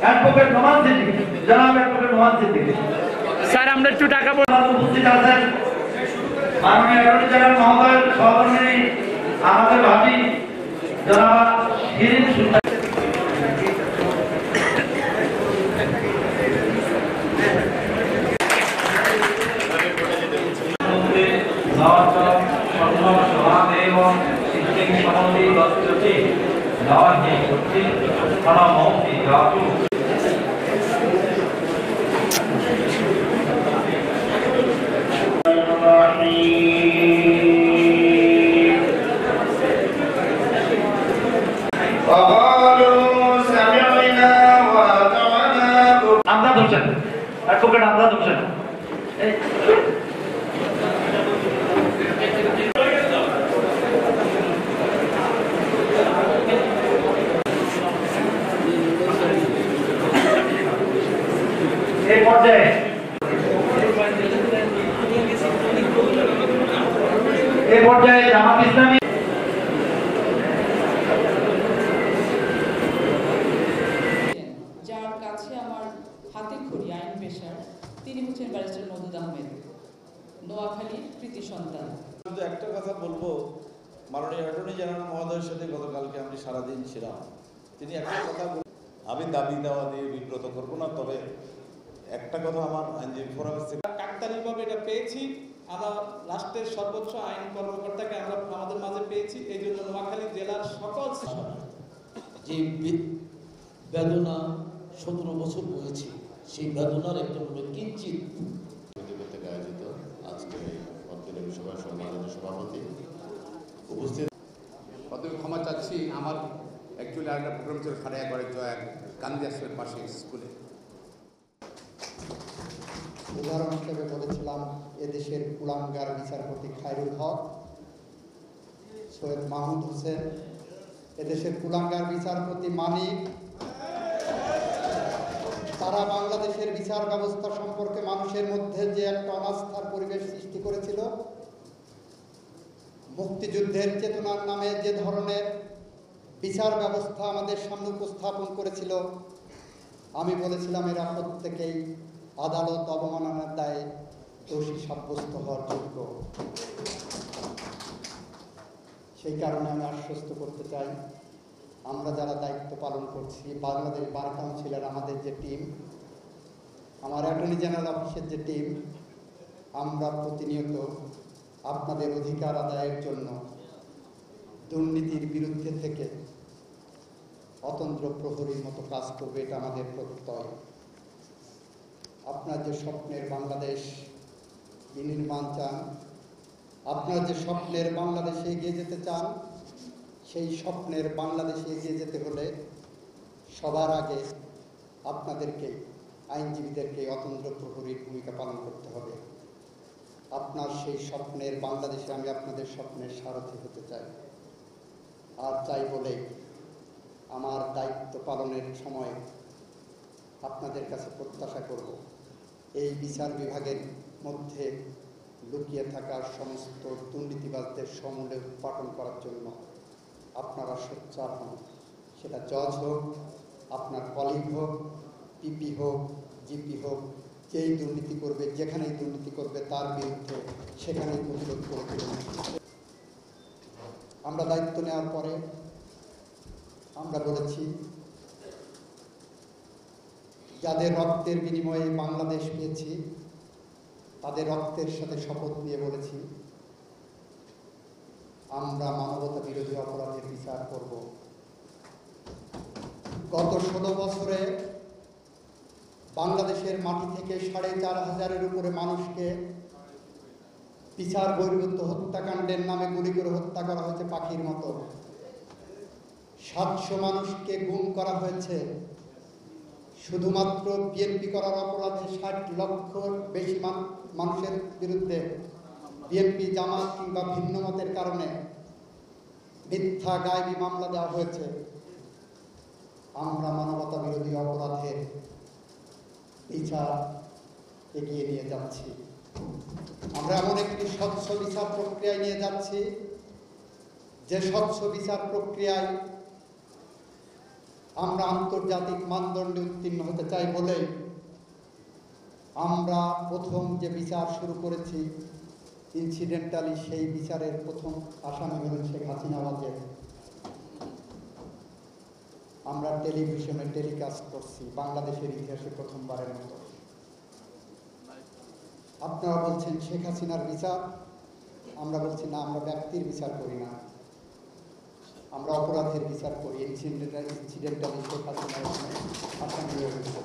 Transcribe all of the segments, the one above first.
Advocate Noman Siddiqui, জনাব advocate Noman Siddiqui. Sir আমরা একটু টাকা উপস্থিত আছেন মাননীয় অ্যাটর্নি জেনারেল মহোদয়ের সহকর্মী আমাদের ভাবি জনাব শিরিন সুলতান। আমদাদ হোসেন, অ্যাডভোকেট আমদাদ হোসেন। এই পর্যায়ে জামাত ইসলামী যার কাছে আমার হাতে খড়ি আইন পেশার, তিনি হচ্ছেন ব্যারিস্টার মওদুদ আহমেদ, নোয়াখালীর কৃতি সন্তান। কিন্তু একটা কথা বলবো, মাননীয় অ্যাটর্নি জেনারেল মহোদয়ের সাথে গতকালকে আমি সারাদিন ছিলাম। তিনি একটা কথা আমি দাবি দেওয়া দিয়ে বিব্রত করবো না, তবে একটা কথা আমার আইনজীবী ফোরামের থেকে কাকতালীয়ভাবে এটা পেয়েছি। আমরা রাষ্ট্রের সর্বোচ্চ আইন কর্মকর্তাকে আমরা আমাদের মাঝে পেয়েছি। এই জন্য নোয়াখালী জেলার সকল যে বেদনা 17 বছর বয়েছি, সেই বেদনার একটা কিঞ্চিত থেকে আয়োজিত আজকে সম্মানিত সভাপতি উপস্থিত, প্রথমে ক্ষমা চাচ্ছি। আমার অ্যাকচুয়ালি আরেকটা প্রোগ্রাম ছিল খাড়াইয়াগড়ে জয়া গান্ধী আশ্রমের পাশে স্কুলে। উদাহরণ হিসেবে বলেছিলাম এদেশের কুলাঙ্গার বিচারপতি খায়রুল হক, সৈয়দ মাহমুদ হোসেন, এদেশের কুলাঙ্গার বিচারপতি মানিক। তারা বাংলাদেশের বিচার ব্যবস্থা সম্পর্কে মানুষের মধ্যে যে একটা অনাস্থার পরিবেশ সৃষ্টি করেছিল, মুক্তিযুদ্ধের চেতনার নামে যে ধরনের বিচার ব্যবস্থা আমাদের সামনে উপস্থাপন করেছিল, আমি বলেছিলাম এরা প্রত্যেকেই আদালত অবমাননার দায়ে দোষী সাব্যস্ত হওয়ার যোগ্য। সেই কারণে আমি আশ্বস্ত করতে চাই, আমরা যারা দায়িত্ব পালন করছি, বাংলাদেশ বার কাউন্সিলের আমাদের যে টিম, আমার অ্যাটর্নি জেনারেল অফিসের যে টিম, আমরা প্রতিনিয়ত আপনাদের অধিকার আদায়ের জন্য দুর্নীতির বিরুদ্ধে থেকে অতন্ত্র প্রহরীর মতো কাজ করবে, এটা আমাদের প্রত্যয়। আপনার যে স্বপ্নের বাংলাদেশ বিনির্মাণ চান, আপনার যে স্বপ্নের বাংলাদেশে এগিয়ে যেতে চান, সেই স্বপ্নের বাংলাদেশে এগিয়ে যেতে হলে সবার আগে আপনাদেরকে, আইনজীবীদেরকে অতন্ত্র প্রহরীর ভূমিকা পালন করতে হবে। আপনার সেই স্বপ্নের বাংলাদেশে আমি আপনাদের স্বপ্নের সারথি হতে চাই। আর চাই বলে আমার দায়িত্ব পালনের সময় আপনাদের কাছে প্রত্যাশা করব, এই বিচার বিভাগের মধ্যে লুকিয়ে থাকার সমস্ত দুর্নীতিবাজদের সমূলে উৎপাটন করার জন্য আপনারা সোচ্চার হন। সেটা জজ হোক, আপনার কলিগ হোক, পিপি হোক, জিপি হোক, যেই দুর্নীতি করবে, যেখানেই দুর্নীতি করবে, তার বিরুদ্ধে সেখানেই প্রতিরোধ করে তুলুন। আমরা দায়িত্ব নেওয়ার পরে আমরা বলেছি, যাদের রক্তের বিনিময়ে বাংলাদেশ পেয়েছি, তাদের রক্তের সাথে শপথ নিয়ে বলেছি, আমরা মানবতা বিরোধী অপরাধের বিচার করব। গত 16 বছরে বাংলাদেশের মাটি থেকে 4,500-এর উপরে মানুষকে বিচার বহির্ভূত হত্যাকাণ্ডের নামে গুলি করে হত্যা করা হয়েছে পাখির মতো। 700 মানুষকে গুম করা হয়েছে। শুধুমাত্র বিএনপি করার অপরাধে 60 লক্ষর বেশি মানুষের বিরুদ্ধে, বিএনপি, জামাত কিংবা ভিন্ন মতের কারণে মিথ্যা গায়েবী মামলা দেওয়া হয়েছে। আমরা মানবতা বিরোধী অপরাধের বিচার এগিয়ে নিয়ে যাচ্ছি। আমরা এমন একটি স্বচ্ছ বিচার প্রক্রিয়ায় নিয়ে যাচ্ছি, যে স্বচ্ছ বিচার প্রক্রিয়ায় আমরা আন্তর্জাতিক মানদণ্ডে উত্তীর্ণ হতে চাই বলে আমরা প্রথম যে বিচার শুরু করেছি, ইনসিডেন্টালি সেই বিচারের প্রথম আসামি হলেন শেখ হাসিনা ওয়াজেদ। আমরা টেলিভিশনে টেলিকাস্ট করছি বাংলাদেশের ইতিহাসে প্রথমবারের মতো। আপনারা বলছেন শেখ হাসিনার বিচার, আমরা বলছি না, আমরা ব্যক্তির বিচার করি না, আমরা অপরাধের বিচার করি। ইনসিডেন্টালি শেখ হাসিনার আসামি হয়েছে।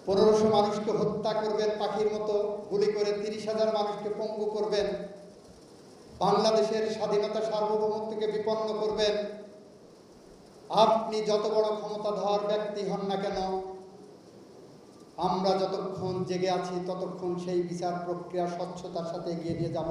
1500 মানুষকে হত্যা করবেন পাখির মতো, গুলি করে 30,000 মানুষকে পঙ্গু করবেন, বাংলাদেশের স্বাধীনতা সার্বভৌমত্বকে বিপন্ন করবেন। আপনি যত বড় ক্ষমতাধর ব্যক্তি হন না কেন, আমরা যতক্ষণ জেগে আছি ততক্ষণ সেই বিচার প্রক্রিয়া স্বচ্ছতার সাথে এগিয়ে নিয়ে যাব।